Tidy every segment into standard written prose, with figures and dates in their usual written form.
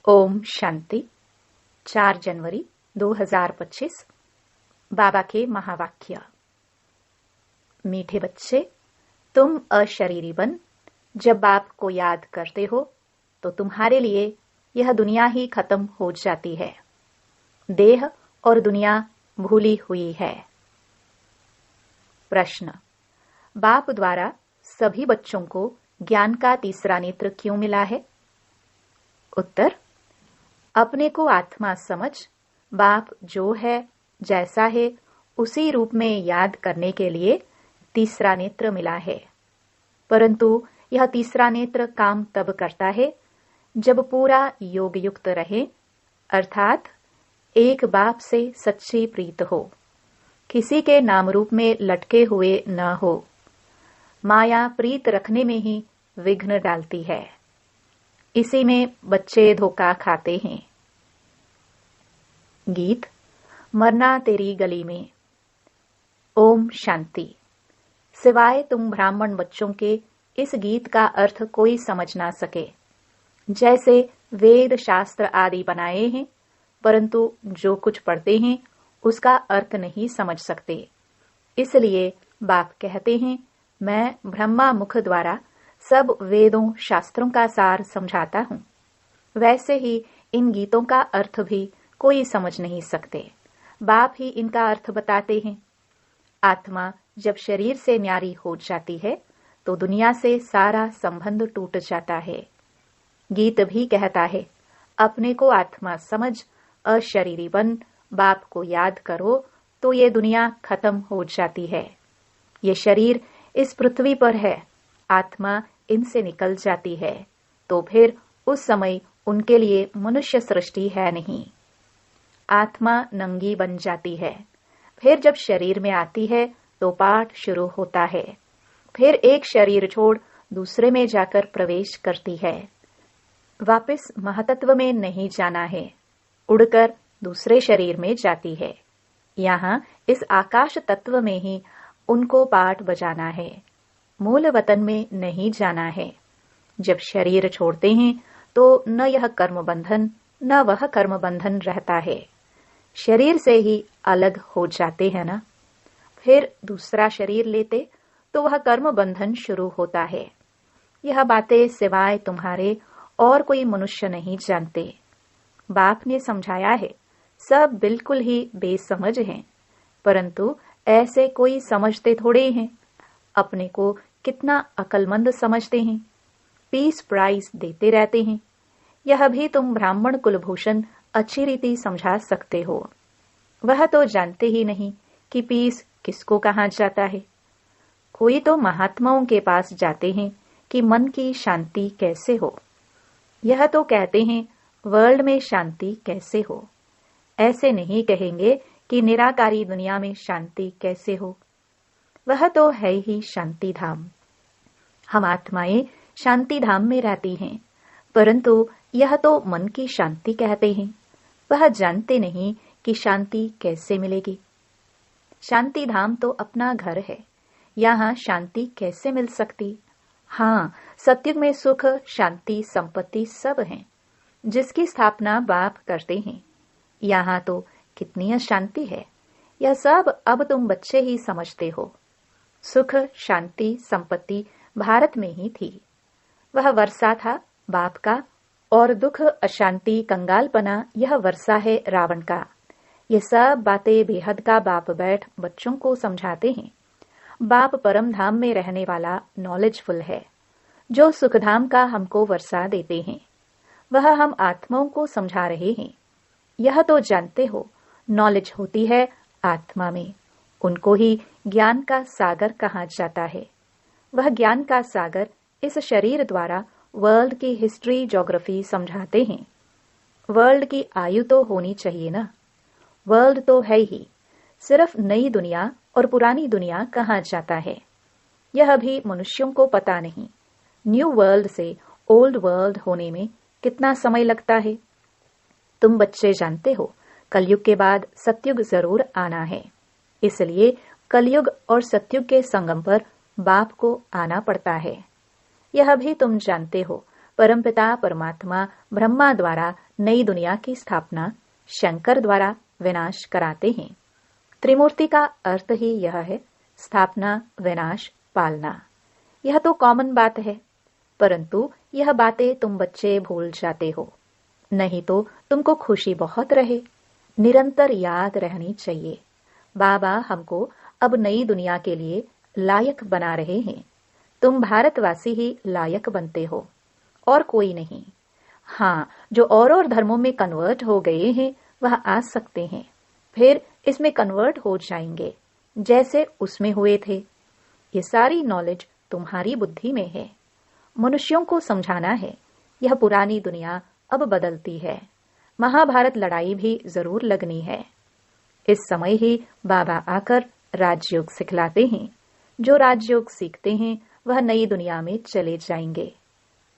ओम शांति। 4 जनवरी 2025। बाबा के महावाक्य। मीठे बच्चे, तुम अशरीरी बन जब बाप को याद करते हो तो तुम्हारे लिए यह दुनिया ही खत्म हो जाती है। देह और दुनिया भूली हुई है। प्रश्न: बाप द्वारा सभी बच्चों को ज्ञान का तीसरा नेत्र क्यों मिला है? उत्तर: अपने को आत्मा समझ बाप जो है जैसा है उसी रूप में याद करने के लिए तीसरा नेत्र मिला है। परंतु यह तीसरा नेत्र काम तब करता है जब पूरा योग युक्त रहे, अर्थात एक बाप से सच्ची प्रीत हो, किसी के नाम रूप में लटके हुए न हो। माया प्रीत रखने में ही विघ्न डालती है। इसी में बच्चे धोखा खाते हैं। गीत: मरना तेरी गली में। ओम शांति। सिवाय तुम ब्राह्मण बच्चों के इस गीत का अर्थ कोई समझ ना सके। जैसे वेद शास्त्र आदि बनाए हैं, परंतु जो कुछ पढ़ते हैं उसका अर्थ नहीं समझ सकते। इसलिए बाप कहते हैं, मैं ब्रह्मा मुख द्वारा सब वेदों शास्त्रों का सार समझाता हूँ। वैसे ही इन गीतों का अर्थ भी कोई समझ नहीं सकते। बाप ही इनका अर्थ बताते हैं। आत्मा जब शरीर से न्यारी हो जाती है तो दुनिया से सारा संबंध टूट जाता है। गीत भी कहता है, अपने को आत्मा समझ अशरीरी बन बाप को याद करो तो ये दुनिया खत्म हो जाती है। ये शरीर इस पृथ्वी पर है, आत्मा इनसे निकल जाती है तो फिर उस समय उनके लिए मनुष्य सृष्टि है नहीं। आत्मा नंगी बन जाती है। फिर जब शरीर में आती है तो पाठ शुरू होता है। फिर एक शरीर छोड़ दूसरे में जाकर प्रवेश करती है। वापस महातत्व में नहीं जाना है, उड़कर दूसरे शरीर में जाती है। यहाँ इस आकाश तत्व में ही उनको पाठ बजाना है, मूल वतन में नहीं जाना है। जब शरीर छोड़ते हैं तो न यह कर्म बंधन न वह कर्म बंधन रहता है। शरीर से ही अलग हो जाते हैं ना। फिर दूसरा शरीर लेते तो वह कर्म बंधन शुरू होता है। यह बातें सिवाय तुम्हारे और कोई मनुष्य नहीं जानते। बाप ने समझाया है, सब बिल्कुल ही बेसमझ हैं, परंतु ऐसे कोई समझते थोड़े हैं। अपने को कितना अक्लमंद समझते हैं, पीस प्राइज देते रहते हैं। यह भी तुम ब्राह्मण कुलभूषण अच्छी रीति समझा सकते हो। वह तो जानते ही नहीं कि पीस किसको कहा जाता है। कोई तो महात्माओं के पास जाते हैं कि मन की शांति कैसे हो। यह तो कहते हैं वर्ल्ड में शांति कैसे हो। ऐसे नहीं कहेंगे कि निराकारी दुनिया में शांति कैसे हो। वह तो है ही शांति धाम। हम आत्माएं शांति धाम में रहती हैं, परंतु यह तो मन की शांति कहते हैं। वह जानते नहीं कि शांति कैसे मिलेगी। शांति धाम तो अपना घर है, यहाँ शांति कैसे मिल सकती? हाँ, सतयुग में सुख शांति संपत्ति सब हैं, जिसकी स्थापना बाप करते हैं। यहाँ तो कितनी अशांति है, यह सब अब तुम बच्चे ही समझते हो। सुख शांति संपत्ति भारत में ही थी। वह वर्षा था बाप का, और दुख अशांति कंगालपना यह वर्षा है रावण का। ये सब बातें बेहद का बाप बैठ बच्चों को समझाते हैं। बाप परम धाम में रहने वाला नॉलेजफुल है, जो सुखधाम का हमको वर्षा देते हैं। वह हम आत्माओं को समझा रहे हैं। यह तो जानते हो, नॉलेज होती है आत्मा में, उनको ही ज्ञान का सागर कहा जाता है। वह ज्ञान का सागर इस शरीर द्वारा वर्ल्ड की हिस्ट्री ज्योग्राफी समझाते हैं। वर्ल्ड की आयु तो होनी चाहिए ना। वर्ल्ड तो है ही, सिर्फ नई दुनिया और पुरानी दुनिया कहा जाता है। यह भी मनुष्यों को पता नहीं। न्यू वर्ल्ड से ओल्ड वर्ल्ड होने में कितना समय लगता है। तुम बच्चे जानते हो, कलयुग के बाद सतयुग जरूर आना है। इसलिए कलयुग और सतयुग के संगम पर बाप को आना पड़ता है। यह भी तुम जानते हो, परमपिता परमात्मा ब्रह्मा द्वारा नई दुनिया की स्थापना, शंकर द्वारा विनाश कराते हैं। त्रिमूर्ति का अर्थ ही यह है, स्थापना, विनाश, पालना। यह तो कॉमन बात है, परंतु यह बातें तुम बच्चे भूल जाते हो। नहीं तो तुमको खुशी बहुत रहे, निरंतर याद रहनी चाहिए। बाबा हमको अब नई दुनिया के लिए लायक बना रहे हैं। तुम भारतवासी ही लायक बनते हो, और कोई नहीं। हाँ, जो और धर्मों में कन्वर्ट हो गए हैं वह आ सकते हैं, फिर इसमें कन्वर्ट हो जाएंगे जैसे उसमें हुए थे। ये सारी नॉलेज तुम्हारी बुद्धि में है। मनुष्यों को समझाना है, यह पुरानी दुनिया अब बदलती है। महाभारत लड़ाई भी जरूर लगनी है। इस समय ही बाबा आकर राजयोग सिखलाते हैं। जो राजयोग सीखते हैं वह नई दुनिया में चले जाएंगे।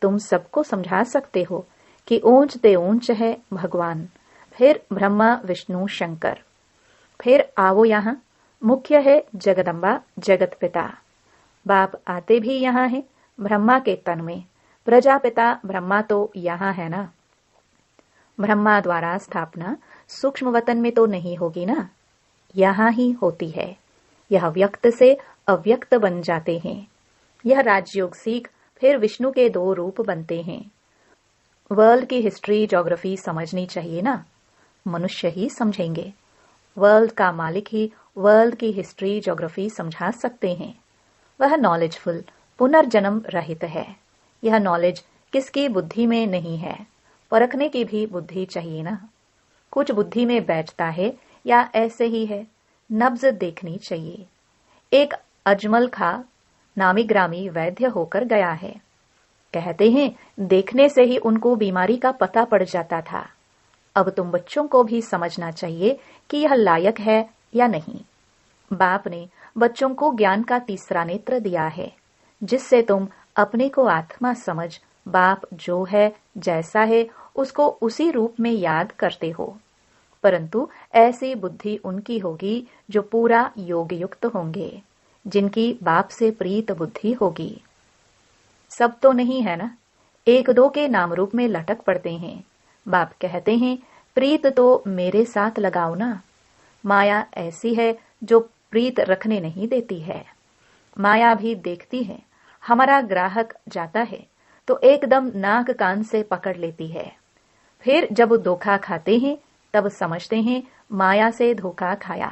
तुम सबको समझा सकते हो कि ऊंच ते ऊंच है भगवान, फिर ब्रह्मा विष्णु शंकर, फिर आओ यहाँ मुख्य है जगदम्बा जगत पिता। बाप आते भी यहाँ है ब्रह्मा के तन में। प्रजापिता ब्रह्मा तो यहाँ है ना। ब्रह्मा द्वारा स्थापना सूक्ष्म वतन में तो नहीं होगी ना, यहाँ ही होती है। यह व्यक्त से अव्यक्त बन जाते हैं। यह राजयोग सीख फिर विष्णु के 2 रूप बनते हैं। वर्ल्ड की हिस्ट्री ज्योग्राफी समझनी चाहिए ना, मनुष्य ही समझेंगे। वर्ल्ड का मालिक ही वर्ल्ड की हिस्ट्री ज्योग्राफी समझा सकते हैं। वह नॉलेजफुल, पुनर्जन्म रहित है। यह नॉलेज किसकी बुद्धि में नहीं है, परखने की भी बुद्धि चाहिए ना। कुछ बुद्धि में बैठता है या ऐसे ही है, नब्ज देखनी चाहिए। एक अजमल खां नामी ग्रामी वैद्य होकर गया है। कहते हैं देखने से ही उनको बीमारी का पता पड़ जाता था। अब तुम बच्चों को भी समझना चाहिए कि यह लायक है या नहीं। बाप ने बच्चों को ज्ञान का तीसरा नेत्र दिया है, जिससे तुम अपने को आत्मा समझ, बाप जो है जैसा है उसको उसी रूप में याद करते हो। परंतु ऐसी बुद्धि उनकी होगी जो पूरा योग युक्त होंगे, जिनकी बाप से प्रीत बुद्धि होगी। सब तो नहीं है ना, 1-2 के नाम रूप में लटक पड़ते हैं। बाप कहते हैं प्रीत तो मेरे साथ लगाओ ना। माया ऐसी है जो प्रीत रखने नहीं देती है। माया भी देखती है, हमारा ग्राहक जाता है तो एकदम नाक कान से पकड़ लेती है। फिर जब धोखा खाते हैं तब समझते हैं माया से धोखा खाया।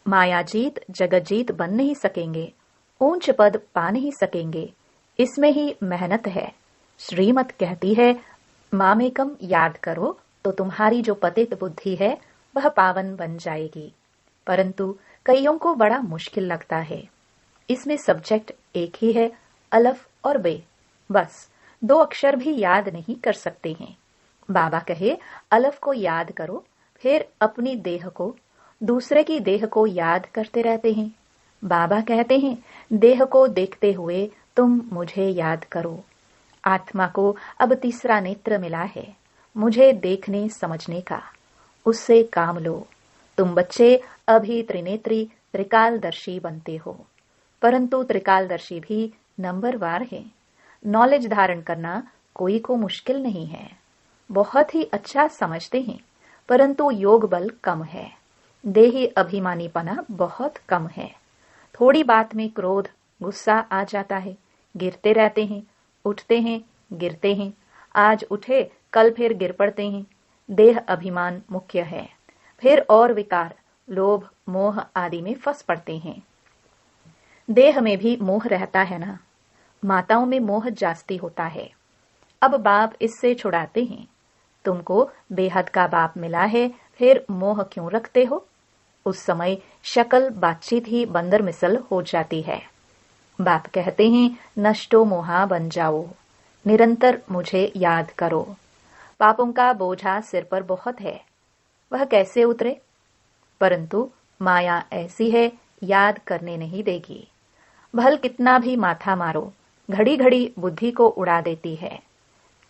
माया जीत जगत जीत बन नहीं सकेंगे, ऊंच पद पा नहीं सकेंगे। इसमें ही मेहनत है। श्रीमत कहती है मामेकम याद करो तो तुम्हारी जो पतित बुद्धि है वह पावन बन जाएगी। परंतु कईयों को बड़ा मुश्किल लगता है। इसमें सब्जेक्ट एक ही है, अलफ और बे, बस 2 अक्षर भी याद नहीं कर सकते हैं। बाबा कहे अलफ को याद करो, फिर अपनी देह को, दूसरे की देह को याद करते रहते हैं। बाबा कहते हैं देह को देखते हुए तुम मुझे याद करो। आत्मा को अब तीसरा नेत्र मिला है, मुझे देखने समझने का। उससे काम लो। तुम बच्चे अभी त्रिनेत्री त्रिकालदर्शी बनते हो, परंतु त्रिकालदर्शी भी नंबरवार है। नॉलेज धारण करना कोई को मुश्किल नहीं है, बहुत ही अच्छा समझते हैं, परंतु योग बल कम है। देही अभिमानीपना बहुत कम है। थोड़ी बात में क्रोध गुस्सा आ जाता है, गिरते रहते हैं, उठते हैं, गिरते हैं। आज उठे कल फिर गिर पड़ते हैं। देह अभिमान मुख्य है। फिर और विकार लोभ मोह आदि में फंस पड़ते हैं। देह में भी मोह रहता है ना, माताओं में मोह जास्ती होता है। अब बाप इससे छुड़ाते हैं। तुमको बेहद का बाप मिला है, फिर मोह क्यों रखते हो? उस समय शक्ल बातचीत ही बंदर मिसल हो जाती है। बाप कहते हैं नष्टो मोहा बन जाओ, निरंतर मुझे याद करो। पापों का बोझा सिर पर बहुत है, वह कैसे उतरे? परंतु माया ऐसी है, याद करने नहीं देगी। भल कितना भी माथा मारो, घड़ी घड़ी बुद्धि को उड़ा देती है।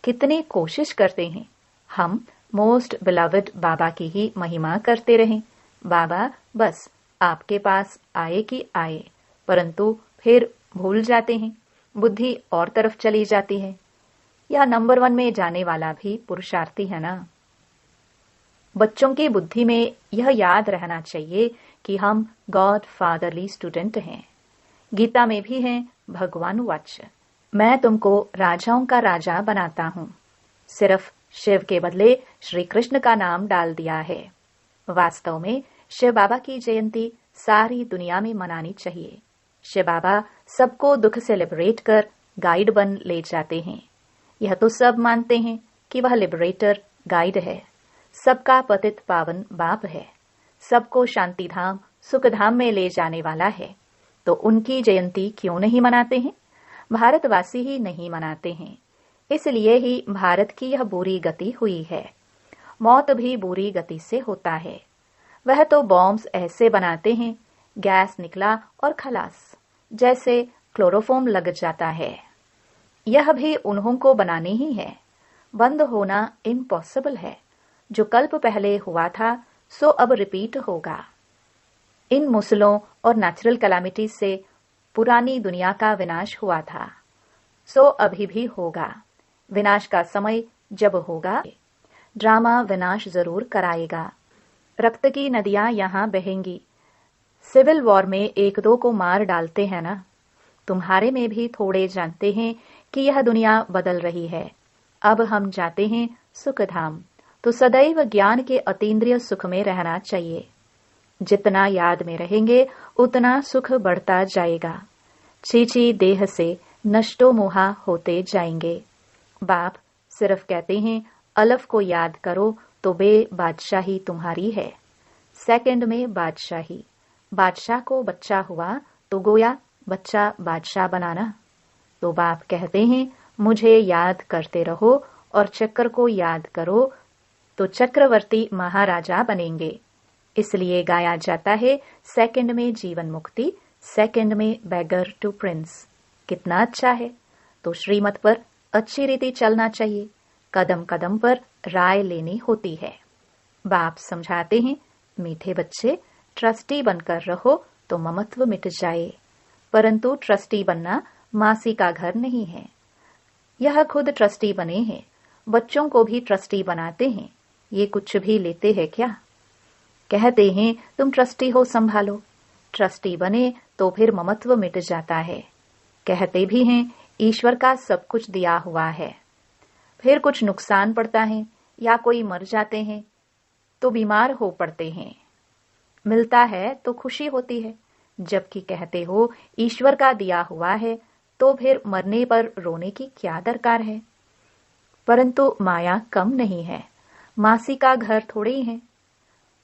कितनी कोशिश करते हैं हम मोस्ट बिलवड बाबा की ही महिमा करते रहें। बाबा बस आपके पास आए कि आए, परंतु फिर भूल जाते हैं, बुद्धि और तरफ चली जाती है। यह नंबर 1 में जाने वाला भी पुरुषार्थी है ना। बच्चों की बुद्धि में यह याद रहना चाहिए कि हम गॉड फादरली स्टूडेंट हैं। गीता में भी है भगवान वाच, मैं तुमको राजाओं का राजा बनाता हूं। सिर्फ शिव के बदले श्री कृष्ण का नाम डाल दिया है। वास्तव में शिव बाबा की जयंती सारी दुनिया में मनानी चाहिए। शिव बाबा सबको दुख से लिबरेट कर गाइड बन ले जाते हैं। यह तो सब मानते हैं कि वह लिबरेटर गाइड है, सबका पतित पावन बाप है, सबको शांति धाम सुख धाम में ले जाने वाला है। तो उनकी जयंती क्यों नहीं मनाते हैं? भारतवासी ही नहीं मनाते हैं, इसलिए ही भारत की यह बुरी गति हुई है। मौत भी बुरी गति से होता है। वह तो बॉम्ब्स ऐसे बनाते हैं, गैस निकला और खलास, जैसे क्लोरोफॉर्म लग जाता है। यह भी उन्हों को बनाने ही है। बंद होना इम्पॉसिबल है। जो कल्प पहले हुआ था सो अब रिपीट होगा। इन मुसलों और नेचुरल कैलामिटीज से पुरानी दुनिया का विनाश हुआ था, सो अभी भी होगा। विनाश का समय जब होगा, ड्रामा विनाश जरूर कराएगा। रक्त की नदियां यहां बहेंगी। सिविल वॉर में एक दो को मार डालते हैं ना। तुम्हारे में भी थोड़े जानते हैं कि यह दुनिया बदल रही है। अब हम जाते हैं सुख धाम, तो सदैव ज्ञान के अतीन्द्रिय सुख में रहना चाहिए। जितना याद में रहेंगे उतना सुख बढ़ता जाएगा। चीची देह से नष्टो मोहा होते जाएंगे। बाप सिर्फ कहते हैं अलफ को याद करो तो बे बादशाही तुम्हारी है। सेकंड में बादशाही। बादशाह को बच्चा हुआ तो गोया बच्चा बादशाह बनाना। तो बाप कहते हैं मुझे याद करते रहो और चक्र को याद करो तो चक्रवर्ती महाराजा बनेंगे। इसलिए गाया जाता है सेकंड में जीवन मुक्ति, सेकंड में बेगर टू प्रिंस। कितना अच्छा है। तो श्रीमत पर अच्छी रीति चलना चाहिए। कदम कदम पर राय लेनी होती है। बाप समझाते हैं मीठे बच्चे, ट्रस्टी बनकर रहो तो ममत्व मिट जाए। परंतु ट्रस्टी बनना मासी का घर नहीं है। यह खुद ट्रस्टी बने हैं, बच्चों को भी ट्रस्टी बनाते हैं। ये कुछ भी लेते हैं क्या? कहते हैं तुम ट्रस्टी हो, संभालो। ट्रस्टी बने तो फिर ममत्व मिट जाता है। कहते भी हैं ईश्वर का सब कुछ दिया हुआ है। फिर कुछ नुकसान पड़ता है या कोई मर जाते हैं तो बीमार हो पड़ते हैं। मिलता है तो खुशी होती है, जबकि कहते हो ईश्वर का दिया हुआ है तो फिर मरने पर रोने की क्या दरकार है। परंतु माया कम नहीं है, मासी का घर थोड़े ही है।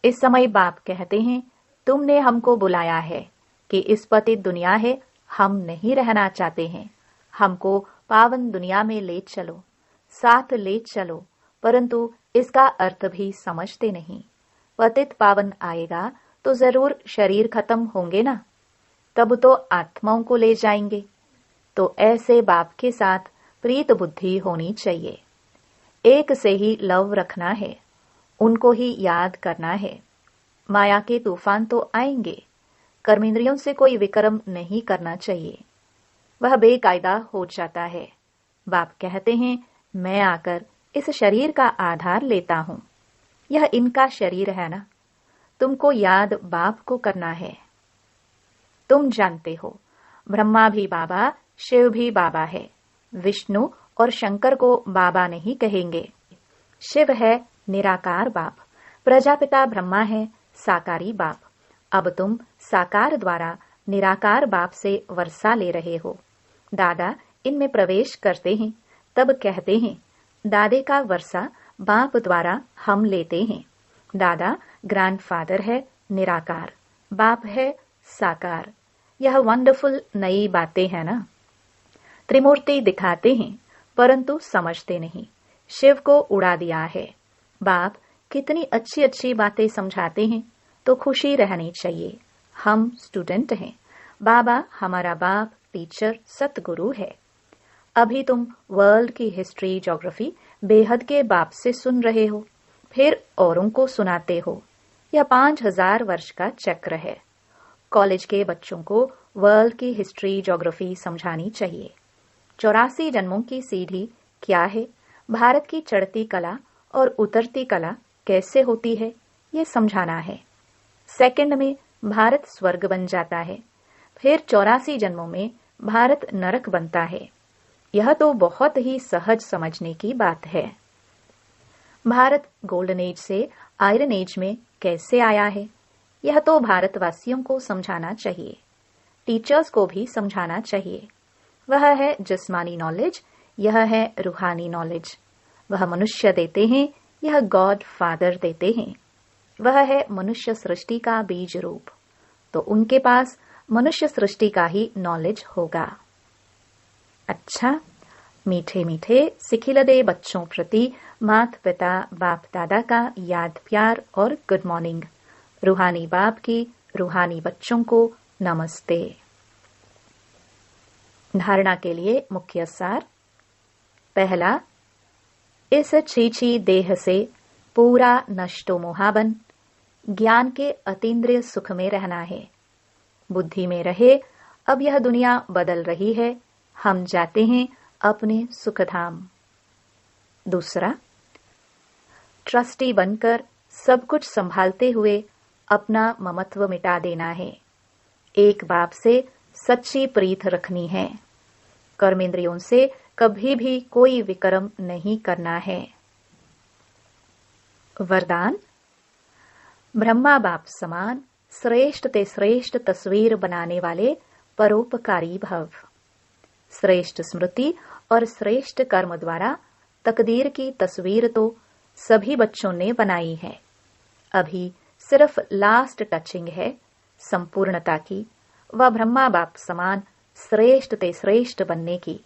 इस समय बाप कहते हैं तुमने हमको बुलाया है कि इस पतित दुनिया है, हम नहीं रहना चाहते हैं। हमको पावन दुनिया में ले चलो, साथ ले चलो, परंतु इसका अर्थ भी समझते नहीं। पतित पावन आएगा तो जरूर शरीर खत्म होंगे ना, तब तो आत्माओं को ले जाएंगे। तो ऐसे बाप के साथ प्रीत बुद्धि होनी चाहिए। एक से ही लव रखना है, उनको ही याद करना है। माया के तूफान तो आएंगे, कर्मेंद्रियों से कोई विक्रम नहीं करना चाहिए, वह बेकायदा हो जाता है। बाप कहते हैं मैं आकर इस शरीर का आधार लेता हूं। यह इनका शरीर है ना, तुमको याद बाप को करना है। तुम जानते हो ब्रह्मा भी बाबा, शिव भी बाबा है। विष्णु और शंकर को बाबा नहीं कहेंगे। शिव है निराकार बाप, प्रजापिता ब्रह्मा है साकारी बाप। अब तुम साकार द्वारा निराकार बाप से वर्षा ले रहे हो। दादा इनमें प्रवेश करते हैं, तब कहते हैं दादे का वर्षा बाप द्वारा हम लेते हैं। दादा ग्रैंडफादर है निराकार, बाप है साकार। यह वंडरफुल नई बातें हैं ना। त्रिमूर्ति दिखाते हैं परंतु समझते नहीं। शिव को उड़ा दिया है। बाप कितनी अच्छी अच्छी बातें समझाते हैं, तो खुशी रहनी चाहिए। हम स्टूडेंट हैं, बाबा हमारा बाप, टीचर, सतगुरु है। अभी तुम वर्ल्ड की हिस्ट्री, ज्योग्राफी बेहद के बाप से सुन रहे हो, फिर औरों को सुनाते हो। यह 5000 वर्ष का चक्र है। कॉलेज के बच्चों को वर्ल्ड की हिस्ट्री, ज्योग्राफी समझानी चाहिए। 84 जन्मों की सीढ़ी क्या है, भारत की चढ़ती कला और उतरती कला कैसे होती है, ये समझाना है। सेकंड में भारत स्वर्ग बन जाता है, फिर 84 जन्मों में भारत नरक बनता है। यह तो बहुत ही सहज समझने की बात है। भारत गोल्डन एज से आयरन एज में कैसे आया है, यह तो भारतवासियों को समझाना चाहिए, टीचर्स को भी समझाना चाहिए। वह है जिस्मानी नॉलेज, यह है रूहानी नॉलेज। वह मनुष्य देते हैं, यह गॉड फादर देते हैं। वह है मनुष्य सृष्टि का बीज रूप, तो उनके पास मनुष्य सृष्टि का ही नॉलेज होगा। अच्छा, मीठे मीठे सिखिलदे बच्चों प्रति माता पिता बाप दादा का याद प्यार और गुड मॉर्निंग। रूहानी बाप की रूहानी बच्चों को नमस्ते। धारणा के लिए मुख्य सार। पहला, इस छीछी देह से पूरा नष्टो मोहाबन ज्ञान के अतीन्द्रिय सुख में रहना है। बुद्धि में रहे, अब यह दुनिया बदल रही है, हम जाते हैं अपने सुखधाम। दूसरा, ट्रस्टी बनकर सब कुछ संभालते हुए अपना ममत्व मिटा देना है। एक बाप से सच्ची प्रीत रखनी है। कर्मेंद्रियों से कभी भी कोई विकर्म नहीं करना है। वरदान, ब्रह्मा बाप समान श्रेष्ठ ते श्रेष्ठ तस्वीर बनाने वाले परोपकारी भव। श्रेष्ठ स्मृति और श्रेष्ठ कर्म द्वारा तकदीर की तस्वीर तो सभी बच्चों ने बनाई है। अभी सिर्फ लास्ट टचिंग है संपूर्णता की, व ब्रह्मा बाप समान श्रेष्ठ ते श्रेष्ठ बनने की।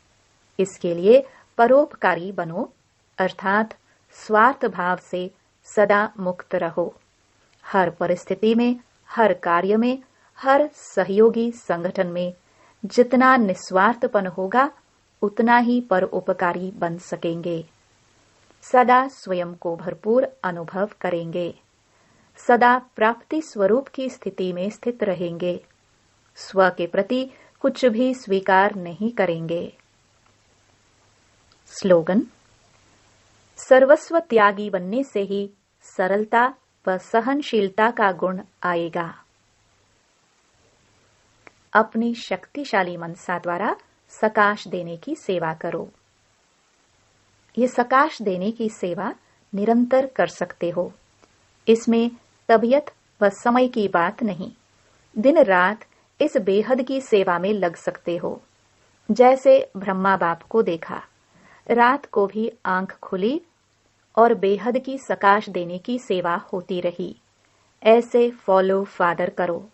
इसके लिए परोपकारी बनो, अर्थात स्वार्थ भाव से सदा मुक्त रहो। हर परिस्थिति में, हर कार्य में, हर सहयोगी संगठन में जितना निस्वार्थपन होगा उतना ही परोपकारी बन सकेंगे। सदा स्वयं को भरपूर अनुभव करेंगे। सदा प्राप्ति स्वरूप की स्थिति में स्थित रहेंगे। स्व के प्रति कुछ भी स्वीकार नहीं करेंगे। स्लोगन, सर्वस्व त्यागी बनने से ही सरलता व सहनशीलता का गुण आएगा। अपनी शक्तिशाली मनसा द्वारा सकाश देने की सेवा करो। ये सकाश देने की सेवा निरंतर कर सकते हो। इसमें तबीयत व समय की बात नहीं, दिन रात इस बेहद की सेवा में लग सकते हो। जैसे ब्रह्मा बाप को देखा, रात को भी आंख खुली और बेहद की सकाश देने की सेवा होती रही। ऐसे फॉलो फादर करो।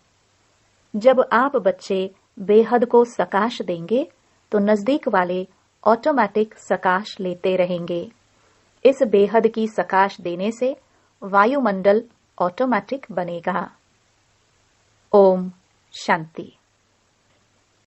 जब आप बच्चे बेहद को सकाश देंगे तो नजदीक वाले ऑटोमेटिक सकाश लेते रहेंगे। इस बेहद की सकाश देने से वायुमंडल ऑटोमेटिक बनेगा। ओम शांति।